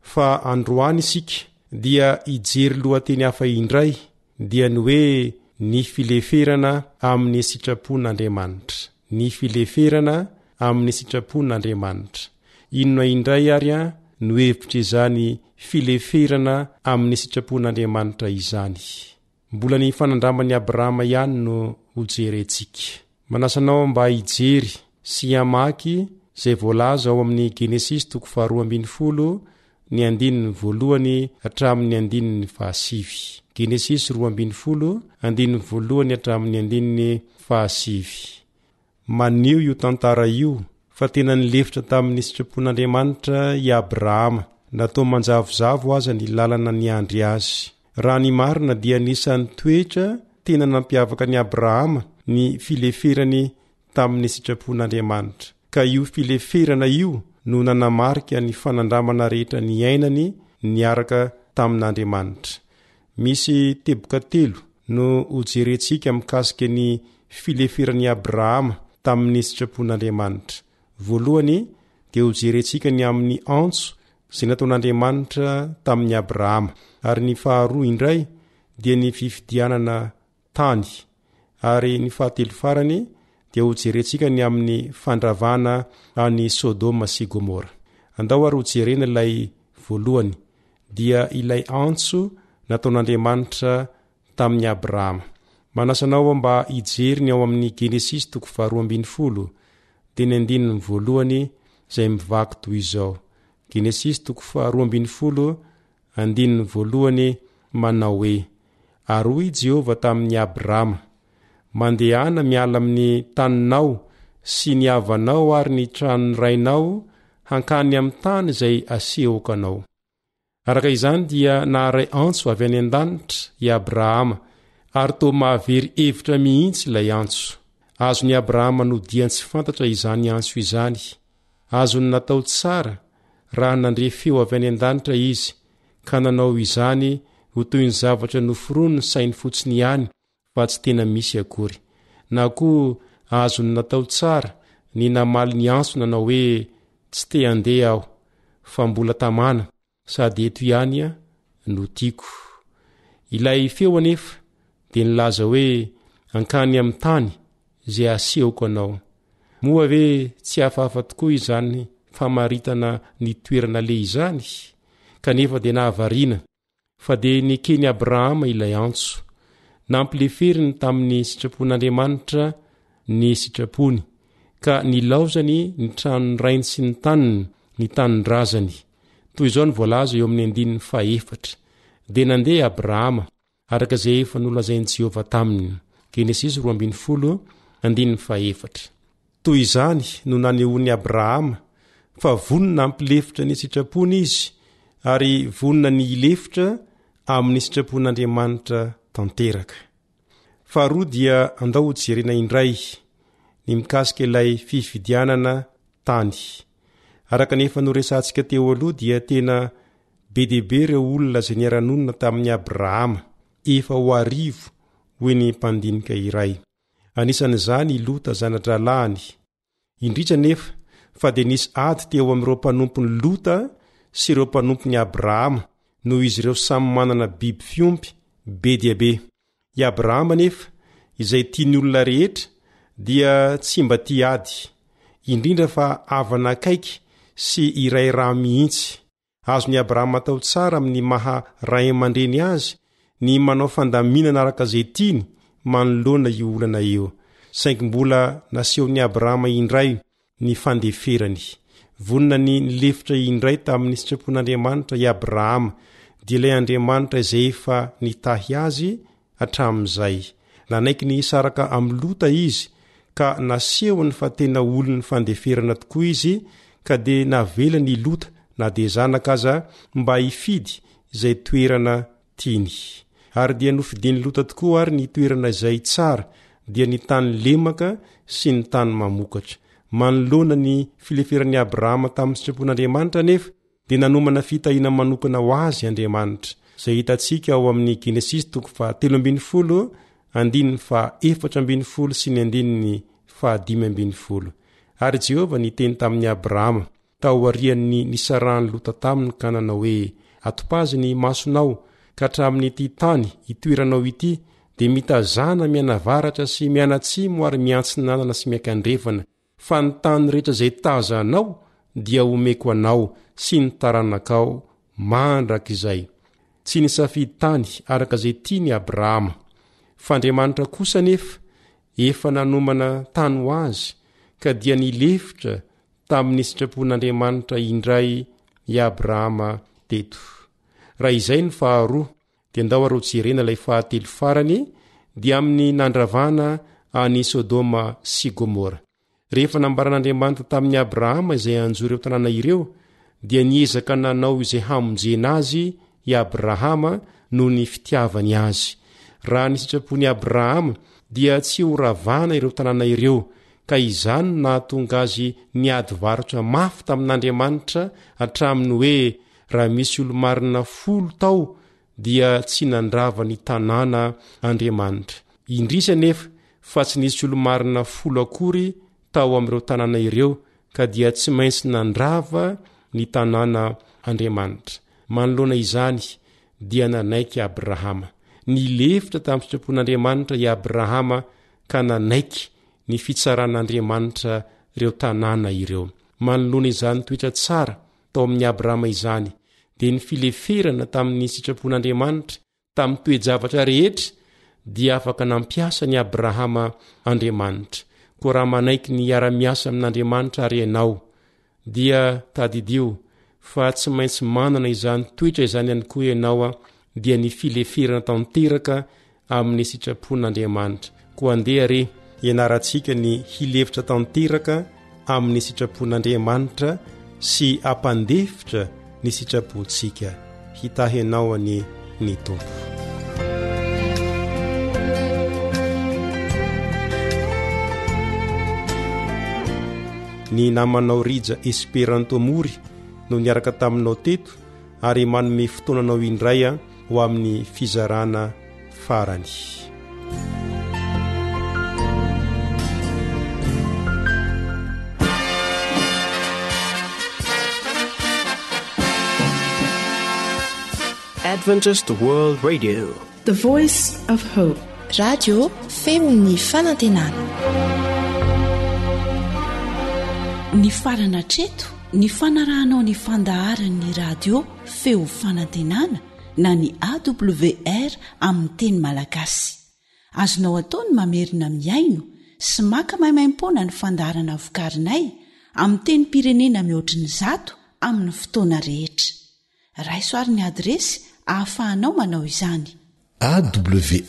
Fa androany isika dia ijery lohateny hafa indray dia ny hoe ny fileferana amin'ny sitrapon'Andriamanitra. Ny fileferana amin'ny sitrapon'Andriamanitra. Inona indray ary no hevitra izany fileferana amin'ny sitrapon'Andriamanitra izany. Mbola ny fanandramany Abrahama ihany no hojerentsika. Manasanao mba hijery sy hamaky izay voalaza ao amin'ny Genesis 2:12 ny andininy voalohany hatramin'ny andininy fahasivy. Genesis 2:12 andininy voalohany hatramin'ny andininy fahasivy. Manio io tantara io fa tena nilefitra tamin'ny sitrapon'Andriamanitra i Abrahama. Natao manjavozavo aza ny lalana ny andry azy. Raha ny marina dia nisan'ny toetra tena nampiavaka ny Abrahama ny fileferany tamin'ny sitrapon'Andriamanitra. Ka io fileferana io no nanamarika ny fanandramana rehetra ny ainany niaraka tamin'Andriamanitra. Misy teboka telo no hojerentsika mikasika ny fileferany Abrahama tamin'ny sitrapon'Andriamanitra. Voalohany dia hojerentsika ny amin'ny antso izay nataon'Andriamanitra tamin'ny Abrahama. Ary ny faharoa indray dia ny fifidianana tany. Ary ny fahatelo farany dia hojerentsika ny amin'ny fandravana any Sodoma sy Gomora. Andao ary hojerena ilay voalohany dia ilay antso nataon'Andriamanitra tamin'ny Abrahama. Manasanao mba hijery ny ao amin'ny Genesis 2:12 dia ny andininy voalohany izay mivaky toy izao. Genesis 2:12 andininy voalohany manao hoe: Aroy Jehova tamin'ny Abrahama, mandehana miala amin'ny taninao sy ny havanao ary ny tranony rainao hankany amin'ny tany izay asehoko anao. Araka izany dia naharay antso avy any an-danitra i Abrahama ary toa mahavery hevitra mihitsy ilay antso. Azony Abrahama no diany tsy fantatra izany antso izany. Azony natao tsara raha nandre feo avy any an-danitra izy ka nanao izany ho toy ny zavatra noforoany ny sainy fotsiny ihany fa tsy tena misy akory. Na koa azony natao tsara ny namaly ny antso nanao hoe tsy te handeha aho fa mbola tamana sady eto ihany no tiako. Ilay feo anefa dia nilaza hoe hankany amin'ny tany izay asehoko anao. Moa ve tsy hafahafa tokoa izany famaritana ny toerana le izany? Kanefa dia nahavariana fa dia nikeny Abrahama ilay antso. Nampileferiny tamin'ny sitrapon'Andriamanitra ny sitrapony ka nilaozany ny tranony rainy sy ny taniny ny tanin-drazany. Toy izao ny voalaza eo amin'ny andininy fahaefatra. Dia nandeha Abrahama araka izay efa nolazain'i Jehova taminy. Genesis 2:12 andininy fahaefatra. toy izany no nanehoany abrahama fa vonina ampilefitra ny sitrapony izy ary vonina ny ilefitra amin'ny sitrapon'andriamanitra tanteraka. Faharoa dia andao jerena indray ny mikasika ilay fifidianana tany. Araka nefa noresantsika teo aloha dia tena be deaibe ireo olona izay niara-nonina tamin'ny abrahama efa ho arivo hoy ny mpandinika iray. Anisan'izany Lota zanadralahany. Indritra nefa fa dia nisy ady teo amin'ireo mpanompony Lota sy ireo mpanompony Abrahama noho izy ireo samy manana biby fiompy be dia be. I Abrahama nefa izay tiany olona rehetra dia tsy mba tia ady, indrindra fa avana akaiky sy iray raha mihitsy. Azony Abrahama atao tsara amin'ny maha ray aman-dreny azy ny manao fandaminana araka izay tiany manoloana io olana io. Saingy mbola nasehon'ny Abrahama indray ny fandeferany. Vonina ny nilefitra indray tamin'ny sitrapon'Andriamanitra i Abrahama dia ilay Andriamanitra izay efa nitahy azy hatramin'izay. Nanaiky ny isaraka amin'ny Lota izy ka nasehony fa tena olon'ny fandeferana tokoa izy ka dia navela ny Lota na dia zanaka aza mba hifidy izay toerana tiany. Ary dia nofidiany Lota tokoa ary ny toerana izay tsara dia ny tany lemaka sy ny tany mamokatra. Manoloana ny fileferan'ny Abrahama tamin'ny sitrapon'Andriamanitra nefa dia nanomana fitahiana manokana ho azy Andriamanitra. Izay hitantsika ao amin'ny Genesis 13:14 sy ny 15. Ary Jehova niteny tamin'ny Abrahama taorian'ny nisarahany Lota taminy ka nanao hoe, atopazy ny masonao ka hatramin'ity tany itoeranao ity dia mitazana mianavaratra sy mianatsimo ary miantsinanana sy miakandrefana, fa ny tany rehetra izay tazanao dia omeko anao sy ny taranakao mandrakizay. Tsy nisafidy tany araka izay tiany Abrahama, fa Andriamanitra kosa nefa efa nanomana tany ho azy ka dia nilefitra tamin'ny sitrapon'Andriamanitra indray i Abrahama teto. Raha izay ny faharoa dia ndao aro jerena ilay fahatelo farany dia amin'ny nandravana any Sodoma sy Gomora. Rehefa nambaran'Andriamanitra tamin'ny Abrahama izay anjo ireo tanàna ireo dia niezaka nanao izay hamonjena azy i Abrahama noho ny fitiavany azy. Raha ny sitrapony Abrahama dia tsy ho ravana ireo tanàna ireo, ka izany nahatonga azy niady varotra mafy tamin'Andriamanitra hatraminy hoe raha misy olo-marina 10 tao dia tsy nandrava ny tanàna Andriamanitra. Indrisa nefa fa tsy nisy olo-marina 10 akory tao amin'ireo tanàna ireo ka dia tsy maintsy nandrava ny tanàna Andriamanitra. Manoloana izany dia nanaiky Abrahama. Nilefitra tamin'ny sitrapon'Andriamanitra i Abrahama ka nanaiky ny fitsaran'Andriamanitra ireo tanàna ireo. Manoloana izany toetra tsara tao amin'ny Abrahama izany dia ny fileferana tamin'ny sitrapon'Andriamanitra tamin'ny toe-javatra rehetra dia afaka nampiasa ny Abrahama Andriamanitra. Koa raha manaiky ny ara-miasa amin'Andriamanitra ary ianao dia tadidio fa tsy maintsy manana izany toetra izany ihany koa ianao dia ny fileferana tanteraka amin'ny sitrapon'Andriamanitra. Koa andeha re ianarantsika ny hilefitra tanteraka amin'ny sitrapon'Andriamanitra sy ampandefitra ny sitrapontsika. Hitahy ianao any ny tompo. Ny namanao Rija Esperanto Mory no niaraka taminao teto ary manome fotoananao indray ho amin'ny fizarana farany. Adventist World Radio, The Voice of Hope. Radio feony fanantenana. Ny farana treto ny fanarahanao ny fandaharan'ny radio feo fanantenana na ny AWR amin'ny teny malagasy. Azonao ataony mamerina miaino sy maka maimaimpona ny fandaharana vokarinay amin'ny teny pirenena mihoatriny 100 amin'ny fotoana rehetra. Raisoaryn'ny adresy ahafahanao manao izany. awr.org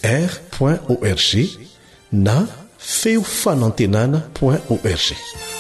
na feo fanantenana.org